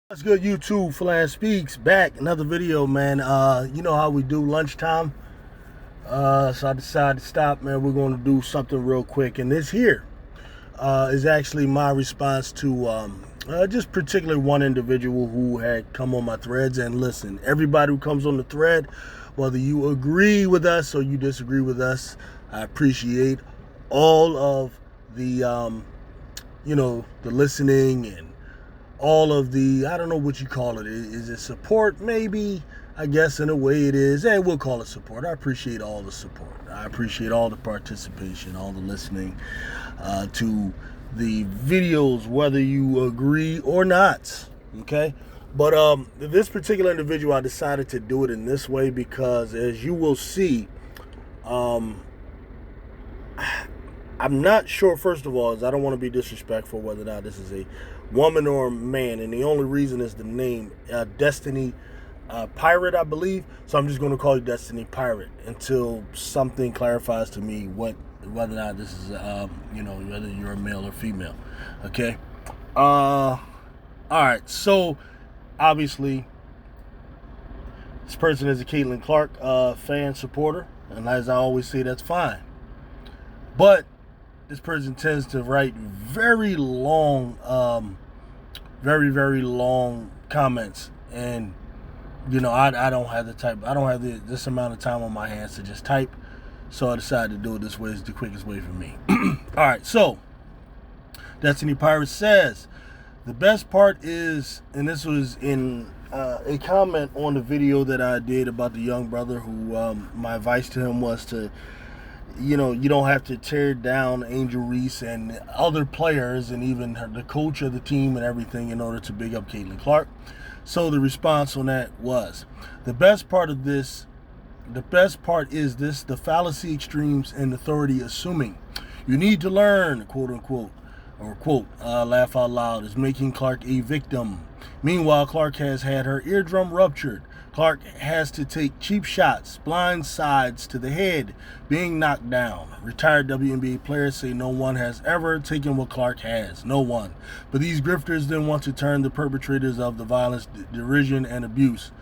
What's good, YouTube? Flash Speaks back. Another video, man. You know how we do lunchtime. So I decided to stop, man. We're going to do something real quick. And this here is actually my response to just particularly one individual who had come on my threads. And listen, everybody who comes on the thread, whether you agree with us or you disagree with us, I appreciate all of the, the listening and all of the, I don't know what you call it. Is it support? Maybe. I guess in a way it is. And we'll call it support. I appreciate all the support. I appreciate all the participation, all the listening to the videos, whether you agree or not. Okay? But this particular individual, I decided to do it in this way because, as you will see, I'm not sure, first of all, is I don't want to be disrespectful whether or not this is a woman or a man, and the only reason is the name, Destiny Pirate, I believe. So I'm just going to call you Destiny Pirate until something clarifies to me whether or not this is, whether you're a male or female. Okay. All right. So obviously, this person is a Caitlin Clark fan supporter, and as I always say, that's fine. But this person tends to write very long, very long comments, and I don't have this amount of time on my hands to just type, so I decided to do it this way. It's the quickest way for me. All right, so Destiny Pirate says the best part is, and this was in a comment on the video that I did about the young brother who my advice to him was to, you don't have to tear down Angel Reese and other players and even the coach of the team and everything in order to big up Caitlin Clark. So the response on that was, the best part is this, the fallacy extremes and authority assuming. You need to learn, quote unquote, or quote, laugh out loud, is making Clark a victim. Meanwhile, Clark has had her eardrum ruptured. Clark has to take cheap shots, blind sides to the head, being knocked down. Retired WNBA players say no one has ever taken what Clark has. No one. But these grifters then want to turn the perpetrators of the violence, derision, and abuse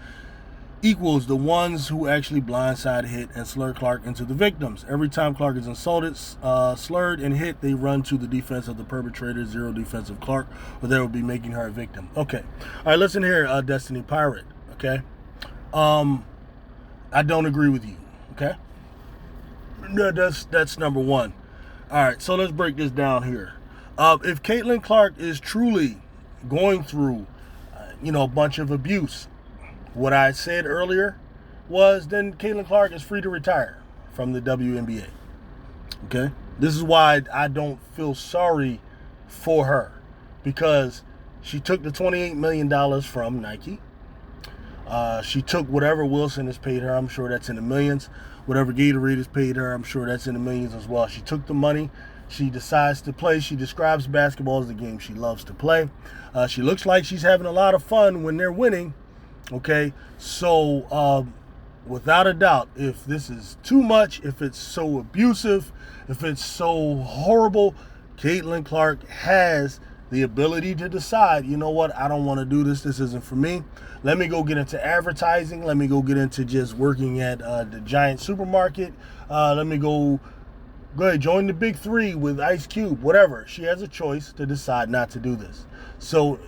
equals the ones who actually blindside, hit, and slur Clark into the victims. Every time Clark is insulted, slurred, and hit, they run to the defense of the perpetrator, zero defense of Clark, or they will be making her a victim. Okay. All right, listen here, Destiny Pirate. Okay. I don't agree with you. Okay. That's number one. All right, so let's break this down here. If Caitlin Clark is truly going through, a bunch of abuse, what I said earlier was then Caitlin Clark is free to retire from the WNBA. Okay? This is why I don't feel sorry for her, because she took the $28 million from Nike. She took whatever Wilson has paid her. I'm sure that's in the millions. Whatever Gatorade has paid her, I'm sure that's in the millions as well. She took the money. She decides to play. She describes basketball as the game she loves to play. She looks like she's having a lot of fun when they're winning. Okay, so without a doubt, if this is too much, if it's so abusive, if it's so horrible, Caitlin Clark has the ability to decide, you know what, I don't want to do this. This isn't for me. Let me go get into advertising. Let me go get into just working at the giant supermarket. Let me go ahead, join the big three with Ice Cube, whatever. She has a choice to decide not to do this. So,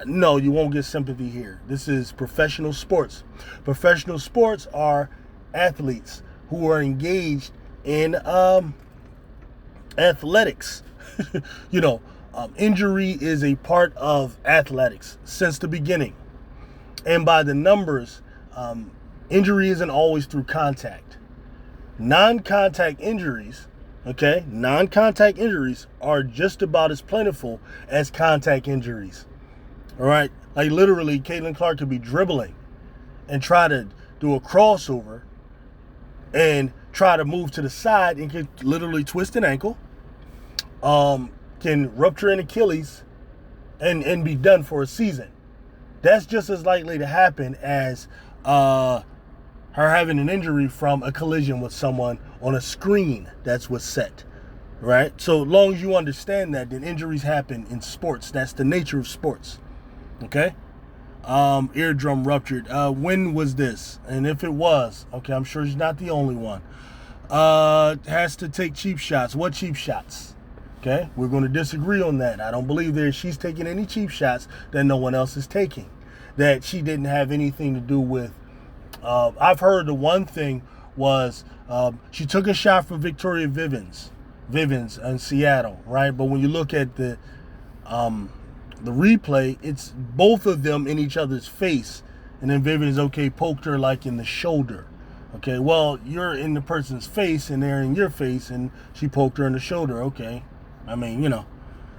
no, you won't get sympathy here. This is professional sports. Professional sports are athletes who are engaged in athletics. Injury is a part of athletics since the beginning. And by the numbers, injury isn't always through contact. Non-contact injuries are just about as plentiful as contact injuries. All right? Like literally, Caitlin Clark could be dribbling and try to do a crossover and try to move to the side and could literally twist an ankle, can rupture an Achilles and be done for a season. That's just as likely to happen as her having an injury from a collision with someone on a screen that's what's set, right? So long as you understand that, then injuries happen in sports. That's the nature of sports, okay? eardrum ruptured. When was this? And if it was, okay, I'm sure she's not the only one. Has to take cheap shots. What cheap shots? Okay, we're going to disagree on that. I don't believe she's taking any cheap shots that no one else is taking. That she didn't have anything to do with. I've heard the one thing was she took a shot from Victoria Vivens in Seattle, right? But when you look at the replay, it's both of them in each other's face, and then Vivens, okay, poked her like in the shoulder. Okay, well, you're in the person's face and they're in your face, and she poked her in the shoulder. Okay, I mean,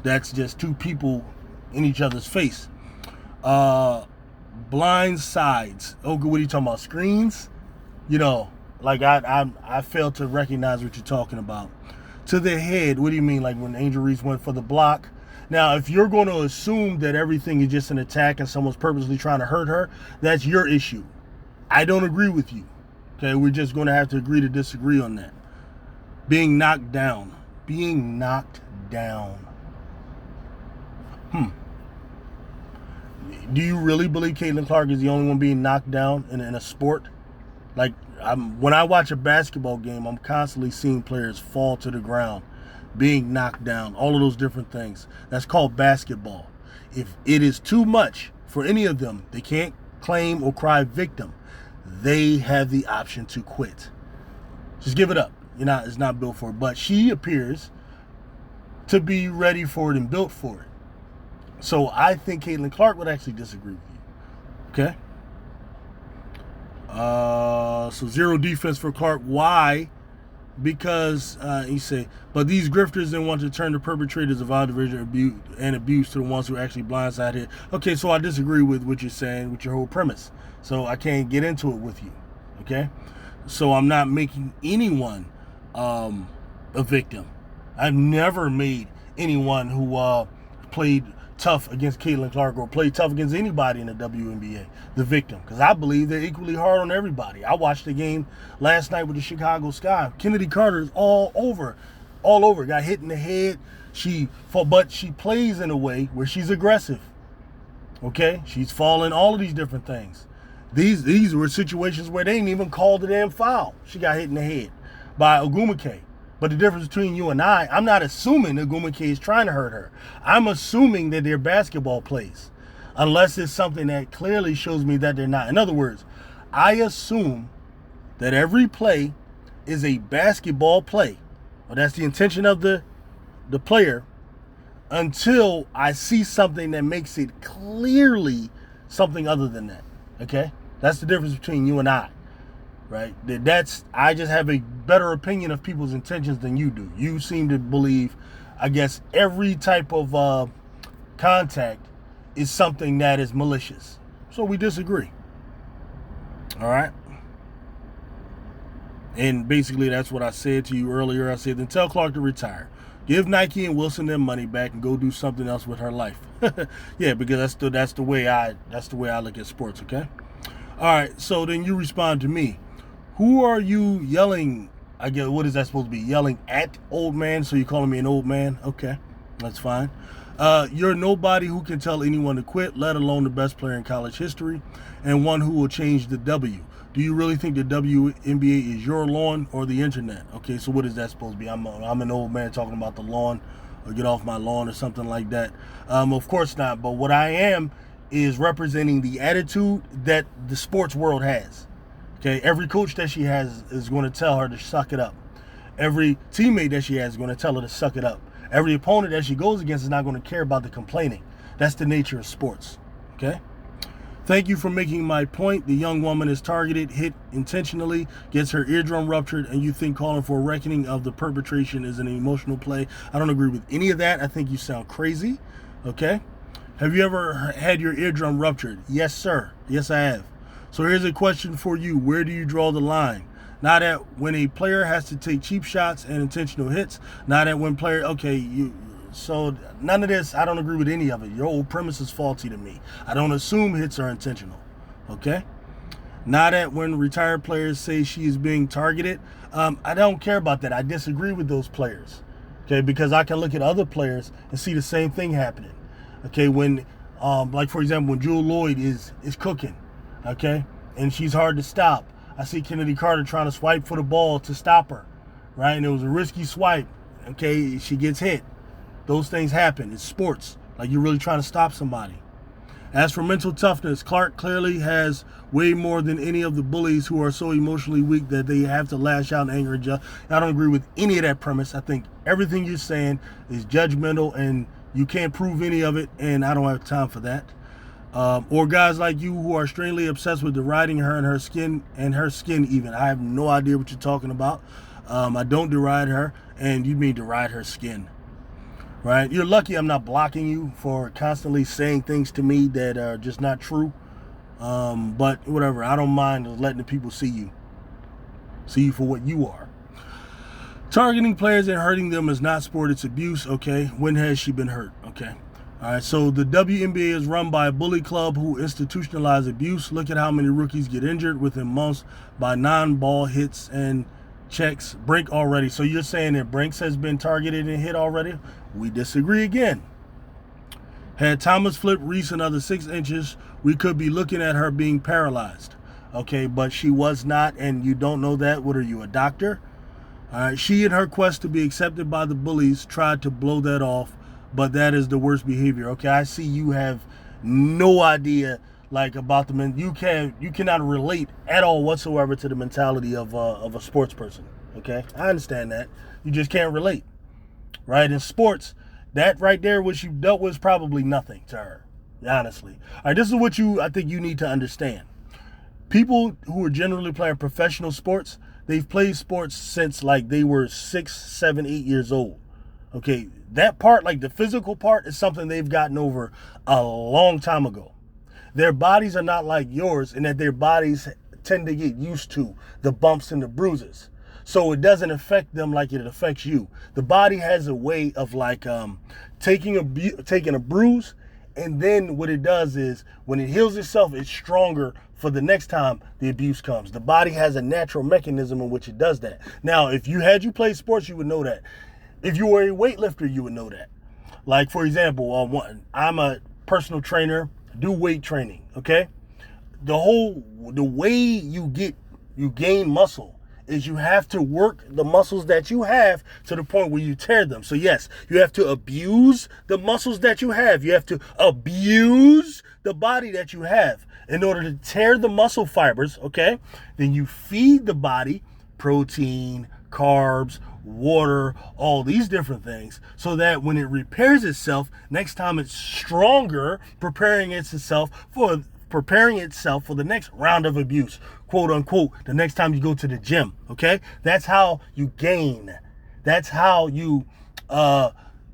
that's just two people in each other's face. Blind sides. Oh, what are you talking about? Screens? Like I fail to recognize what you're talking about. To the head. What do you mean? Like when Angel Reese went for the block? Now, if you're going to assume that everything is just an attack and someone's purposely trying to hurt her, that's your issue. I don't agree with you. Okay, we're just going to have to agree to disagree on that. Being knocked down. Being knocked down. Do you really believe Caitlin Clark is the only one being knocked down in a sport? Like, when I watch a basketball game, I'm constantly seeing players fall to the ground, being knocked down, all of those different things. That's called basketball. If it is too much for any of them, they can't claim or cry victim. They have the option to quit. Just give it up. It's not built for it. But she appears to be ready for it and built for it. So I think Caitlin Clark would actually disagree with you. Okay? So zero defense for Clark. Why? Because you say, but these grifters didn't want to turn the perpetrators of violent division and abuse to the ones who actually blindsided. Okay, so I disagree with what you're saying, with your whole premise. So I can't get into it with you. Okay? So I'm not making anyone a victim. I've never made anyone who played tough against Caitlin Clark or played tough against anybody in the WNBA the victim, because I believe they're equally hard on everybody. I watched the game last night with the Chicago Sky. Kennedy Carter is all over, got hit in the head. But she plays in a way where she's aggressive. Okay, she's falling, all of these different things. These were situations where they didn't even call the damn foul. She got hit in the head by Ogumake. But the difference between you and I'm not assuming Ogumake is trying to hurt her. I'm assuming that they're basketball plays, unless it's something that clearly shows me that they're not. In other words, I assume that every play is a basketball play. Well, that's the intention of the player, until I see something that makes it clearly something other than that. Okay? That's the difference between you and I. Right? I just have a better opinion of people's intentions than you do. You seem to believe, I guess, every type of contact is something that is malicious. So we disagree. All right? And basically that's what I said to you earlier. I said, then tell Clark to retire. Give Nike and Wilson their money back and go do something else with her life. Yeah, because that's the way I look at sports, okay? All right, so then you respond to me. Who are you yelling? I guess, what is that supposed to be? Yelling at, old man? So you're calling me an old man? Okay, that's fine. You're nobody who can tell anyone to quit, let alone the best player in college history, and one who will change the W. Do you really think the WNBA is your lawn or the internet? Okay, so what is that supposed to be? I'm an old man talking about the lawn, or get off my lawn or something like that. Of course not. But what I am is representing the attitude that the sports world has. Okay, every coach that she has is going to tell her to suck it up. Every teammate that she has is going to tell her to suck it up. Every opponent that she goes against is not going to care about the complaining. That's the nature of sports. Okay? Thank you for making my point. The young woman is targeted, hit intentionally, gets her eardrum ruptured, and you think calling for a reckoning of the perpetration is an emotional play. I don't agree with any of that. I think you sound crazy. Okay? Have you ever had your eardrum ruptured? Yes, sir. Yes, I have. So here's a question for you. Where do you draw the line? Not at when a player has to take cheap shots and intentional hits. Not at when player, so none of this, I don't agree with any of it. Your whole premise is faulty to me. I don't assume hits are intentional. Okay? Not at when retired players say she is being targeted. I don't care about that. I disagree with those players. Okay? Because I can look at other players and see the same thing happening. Okay? When Like, for example, when Jewel Lloyd is cooking, okay, and she's hard to stop. I see Kennedy Carter trying to swipe for the ball to stop her, right? And it was a risky swipe, okay? She gets hit. Those things happen. It's sports. Like, you're really trying to stop somebody. As for mental toughness, Clark clearly has way more than any of the bullies who are so emotionally weak that they have to lash out in anger and judge. I don't agree with any of that premise. I think everything you're saying is judgmental and you can't prove any of it, and I don't have time for that. Or guys like you who are extremely obsessed with deriding her and her skin even. I have no idea what you're talking about. I don't deride her, and you mean deride her skin. Right? You're lucky I'm not blocking you for constantly saying things to me that are just not true. But whatever, I don't mind letting the people see you for what you are. Targeting players and hurting them is not sport, it's abuse. Okay, when has she been hurt? Okay. All right, so the WNBA is run by a bully club who institutionalize abuse. Look at how many rookies get injured within months by non-ball hits and checks. Brink already. So you're saying that Brinks has been targeted and hit already? We disagree again. Had Thomas flipped Reese another 6 inches, we could be looking at her being paralyzed. Okay, but she was not, and you don't know that. What are you, a doctor? All right, she, in her quest to be accepted by the bullies, tried to blow that off. But that is the worst behavior. Okay, I see you have no idea like about the men. You cannot relate at all whatsoever to the mentality of a sports person. Okay, I understand that. You just can't relate, right? In sports, that right there, what you dealt with, is probably nothing to her, honestly. All right, this is what I think you need to understand. People who are generally playing professional sports, they've played sports since like they were 6, 7, 8 years old. Okay, that part, like the physical part, is something they've gotten over a long time ago. Their bodies are not like yours in that their bodies tend to get used to the bumps and the bruises. So it doesn't affect them like it affects you. The body has a way of like taking a bruise, and then what it does is when it heals itself, it's stronger for the next time the abuse comes. The body has a natural mechanism in which it does that. Now, if you play sports, you would know that. If you were a weightlifter, you would know that. Like, for example, I'm a personal trainer, do weight training, okay? The way you gain muscle is you have to work the muscles that you have to the point where you tear them. So yes, you have to abuse the muscles that you have. You have to abuse the body that you have in order to tear the muscle fibers, okay? Then you feed the body protein, carbs, water, all these different things, so that when it repairs itself, next time it's stronger, preparing itself for the next round of abuse, quote unquote, the next time you go to the gym. Okay, that's how you gain. That's how you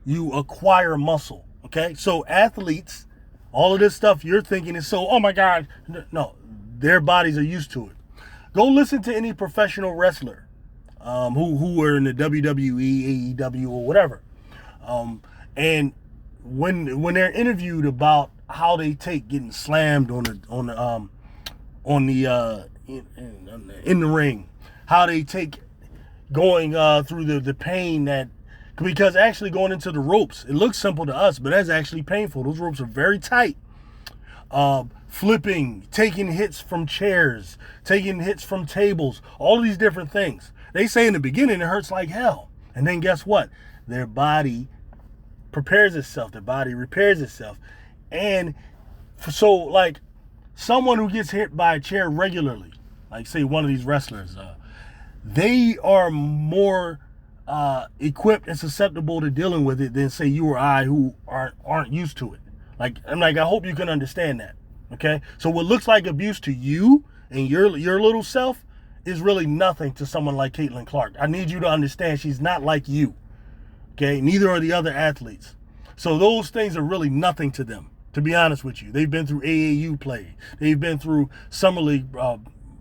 acquire muscle. Okay, so athletes, all of this stuff you're thinking is so, oh my God, no, their bodies are used to it. Go listen to any professional wrestler who were in the WWE, AEW, or whatever. And when they're interviewed about how they take getting slammed in the ring, how they take going through the pain that, because actually going into the ropes, it looks simple to us, but that's actually painful. Those ropes are very tight. Flipping, taking hits from chairs, taking hits from tables, all of these different things. They say in the beginning it hurts like hell. And then guess what? Their body prepares itself. Their body repairs itself. And so like someone who gets hit by a chair regularly, like say one of these wrestlers, they are more equipped and susceptible to dealing with it than say you or I who aren't used to it. I hope you can understand that. Okay? So what looks like abuse to you and your little self is really nothing to someone like Caitlin Clark. I need you to understand she's not like you. Okay? Neither are the other athletes. So those things are really nothing to them, to be honest with you. They've been through AAU play. They've been through summer league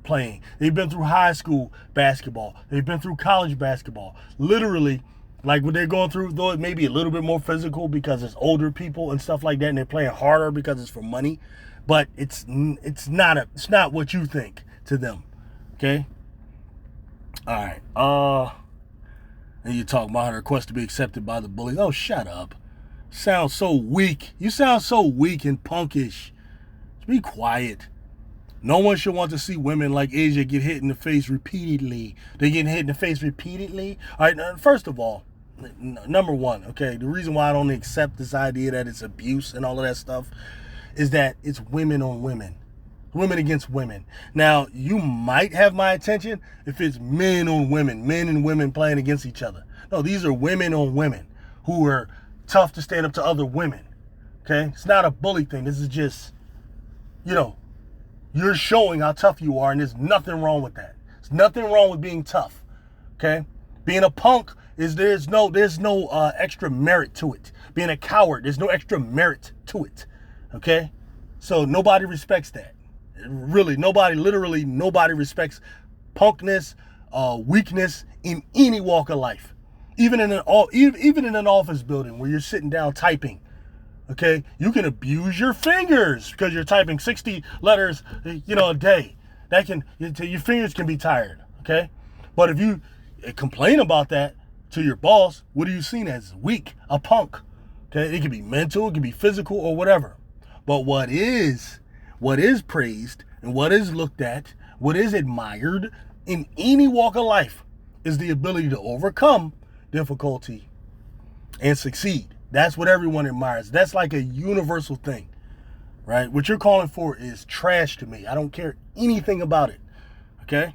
playing. They've been through high school basketball. They've been through college basketball. Literally, like what they're going through, though it may be a little bit more physical because it's older people and stuff like that, and they're playing harder because it's for money. But it's not what you think to them. Okay? All right. And you talk about her request to be accepted by the bully. Oh, shut up. Sound so weak. You sound so weak and punkish. Be quiet. No one should want to see women like Asia get hit in the face repeatedly. They're getting hit in the face repeatedly. All right, first of all, number one, okay, the reason why I don't accept this idea that it's abuse and all of that stuff is that it's women on women. Women against women. Now, you might have my attention if it's men on women, men and women playing against each other. No, these are women on women who are tough to stand up to other women. Okay? It's not a bully thing. This is just, you're showing how tough you are, and there's nothing wrong with that. There's nothing wrong with being tough. Okay? Being a punk there's no extra merit to it. Being a coward, there's no extra merit to it. Okay? So nobody respects that. Really, literally nobody respects punkness, weakness in any walk of life. Even in an office building where you're sitting down typing, okay, you can abuse your fingers because you're typing 60 letters, a day. Your fingers can be tired, okay? But if you complain about that to your boss, what are you seen as? Weak, a punk, okay? It can be mental, it can be physical, or whatever. But what is praised and what is looked at, what is admired in any walk of life is the ability to overcome difficulty and succeed. That's what everyone admires. That's like a universal thing, right? What you're calling for is trash to me. I don't care anything about it, okay?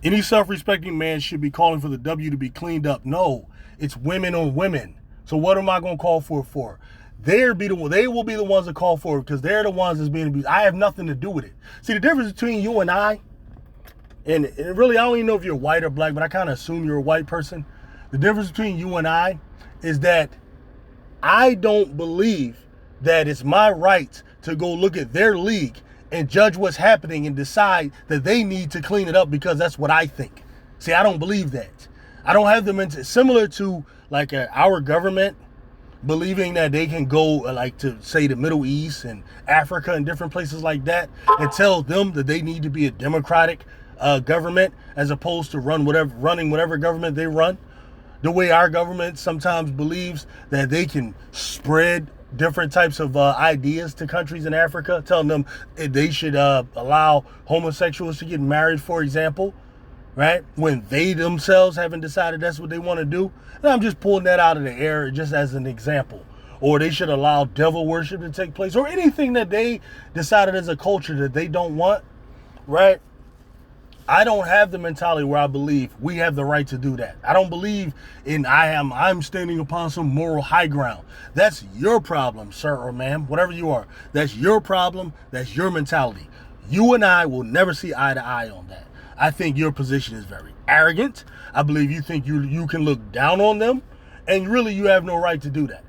Any self-respecting man should be calling for the W to be cleaned up. No, it's women on women. So what am I going to call for? They will be the ones that call for it because they're the ones that's being abused. I have nothing to do with it. See, the difference between you and I, and really, I don't even know if you're white or black, but I kind of assume you're a white person. The difference between you and I is that I don't believe that it's my right to go look at their league and judge what's happening and decide that they need to clean it up because that's what I think. See, I don't believe that. I don't have them similar to like our government believing that they can go like to say the Middle East and Africa and different places like that and tell them that they need to be a democratic government as opposed to running whatever government they run. The way our government sometimes believes that they can spread different types of ideas to countries in Africa, telling them they should allow homosexuals to get married, for example, right? When they themselves haven't decided that's what they want to do. And I'm just pulling that out of the air just as an example. Or they should allow devil worship to take place or anything that they decided as a culture that they don't want, right? I don't have the mentality where I believe we have the right to do that. I don't believe in I'm standing upon some moral high ground. That's your problem, sir or ma'am, whatever you are. That's your problem. That's your mentality. You and I will never see eye to eye on that. I think your position is very arrogant. I believe you think you can look down on them, and really you have no right to do that.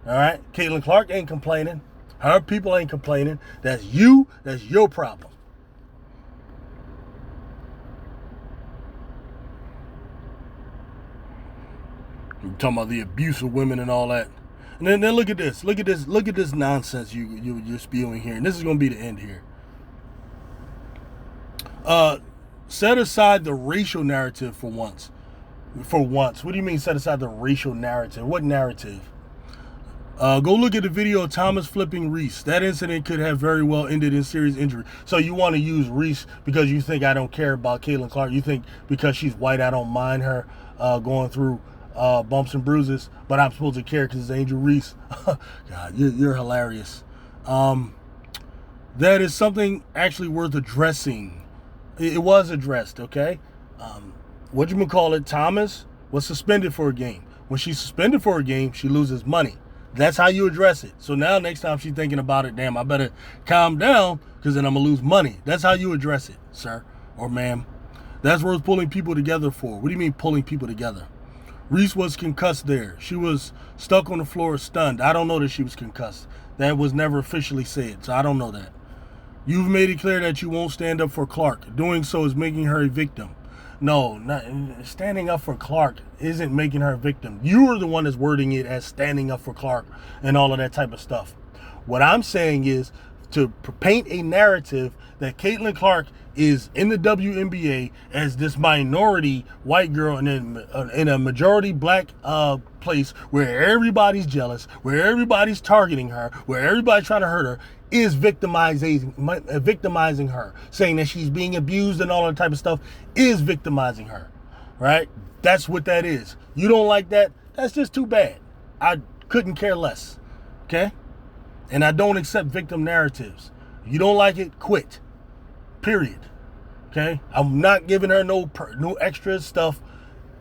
All right? Caitlin Clark ain't complaining. Her people ain't complaining. That's you. That's your problem. We're talking about the abuse of women and all that. And then look at this. Look at this nonsense you're spewing here. And this is going to be the end here. Set aside the racial narrative for once. For once. What do you mean set aside the racial narrative? What narrative? Go look at the video of Thomas flipping Reese. That incident could have very well ended in serious injury. So you want to use Reese because you think I don't care about Caitlin Clark. You think because she's white I don't mind her going through bumps and bruises, but I'm supposed to care because it's Angel Reese. God, you're hilarious. That is something actually worth addressing. It was addressed, okay? Thomas was suspended for a game. When she's suspended for a game, she loses money. That's how you address it. So now next time she's thinking about it, damn, I better calm down because then I'm going to lose money. That's how you address it, sir or ma'am. That's worth pulling people together for. What do you mean pulling people together? Reese was concussed there. She was stuck on the floor stunned. I don't know that she was concussed. That was never officially said, so I don't know that. You've made it clear that you won't stand up for Clark. Doing so is making her a victim. No, standing up for Clark isn't making her a victim. You are the one that's wording it as standing up for Clark and all of that type of stuff. What I'm saying is to paint a narrative that Caitlin Clark is in the WNBA as this minority white girl in a majority black place where everybody's jealous, where everybody's targeting her, where everybody's trying to hurt her, is victimizing her, saying that she's being abused and all that type of stuff, is victimizing her, right? That's what that is. You don't like that? That's just too bad. I couldn't care less, okay? And I don't accept victim narratives. If you don't like it, quit. Period. Okay? I'm not giving her no extra stuff.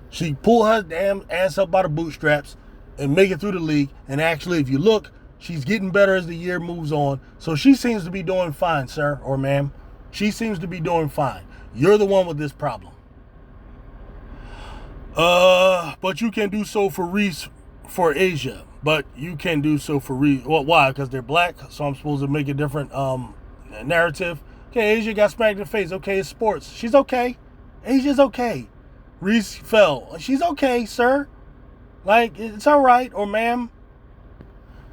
She pull her damn ass up by the bootstraps and make it through the league. And actually, if you look, she's getting better as the year moves on. So she seems to be doing fine, sir or ma'am. She seems to be doing fine. You're the one with this problem. But you can do so for Asia. But you can do so for well, why? Because they're black, so I'm supposed to make a different narrative. Okay, Asia got smacked in the face. Okay, it's sports. She's okay. Asia's okay. Reese fell. She's okay, sir. Like, it's all right, or ma'am.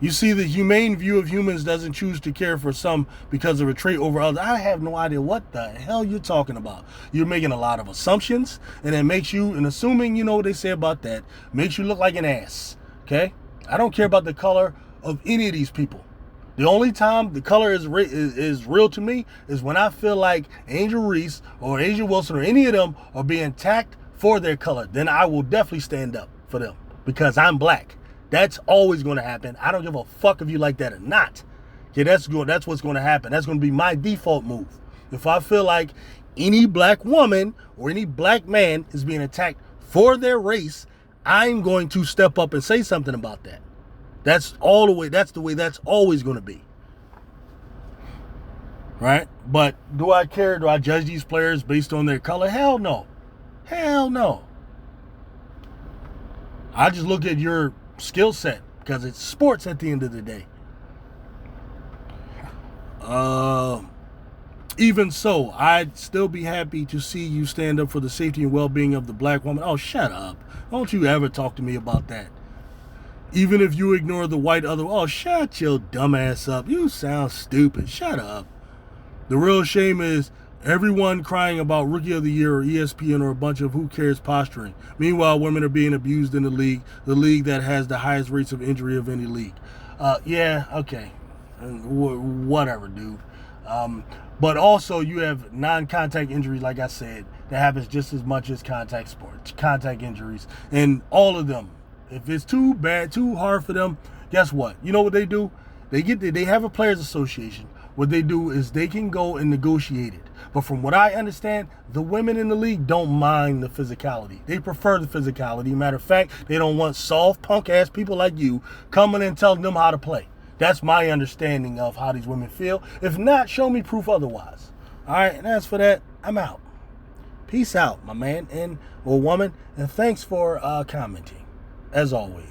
You see, the humane view of humans doesn't choose to care for some because of a trait over others. I have no idea what the hell you're talking about. You're making a lot of assumptions, and it makes you, and assuming you know what they say about that, makes you look like an ass. Okay? I don't care about the color of any of these people. The only time the color is real to me is when I feel like Angel Reese or Asia Wilson or any of them are being attacked for their color. Then I will definitely stand up for them because I'm black. That's always going to happen. I don't give a fuck if you like that or not. Okay, that's what's going to happen. That's going to be my default move. If I feel like any black woman or any black man is being attacked for their race, I'm going to step up and say something about that. That's the way that's always going to be. Right? But do I care? Do I judge these players based on their color? Hell no. Hell no. I just look at your skill set because it's sports at the end of the day. Even so, I'd still be happy to see you stand up for the safety and well-being of the black woman. Oh, shut up. Don't you ever talk to me about that. Even if you ignore the white other... Oh, shut your dumb ass up. You sound stupid. Shut up. The real shame is everyone crying about Rookie of the Year or ESPN or a bunch of who cares posturing. Meanwhile, women are being abused in the league that has the highest rates of injury of any league. Yeah, okay. Whatever, dude. But also you have non-contact injuries, like I said, that happens just as much as contact injuries. And all of them, if it's too bad, too hard for them, guess what? You know what they do? They have a players association. What they do is they can go and negotiate it. But from what I understand, the women in the league don't mind the physicality. They prefer the physicality. Matter of fact, they don't want soft, punk-ass people like you coming and telling them how to play. That's my understanding of how these women feel. If not, show me proof otherwise. All right, and as for that, I'm out. Peace out, my man or woman, and thanks for commenting, as always.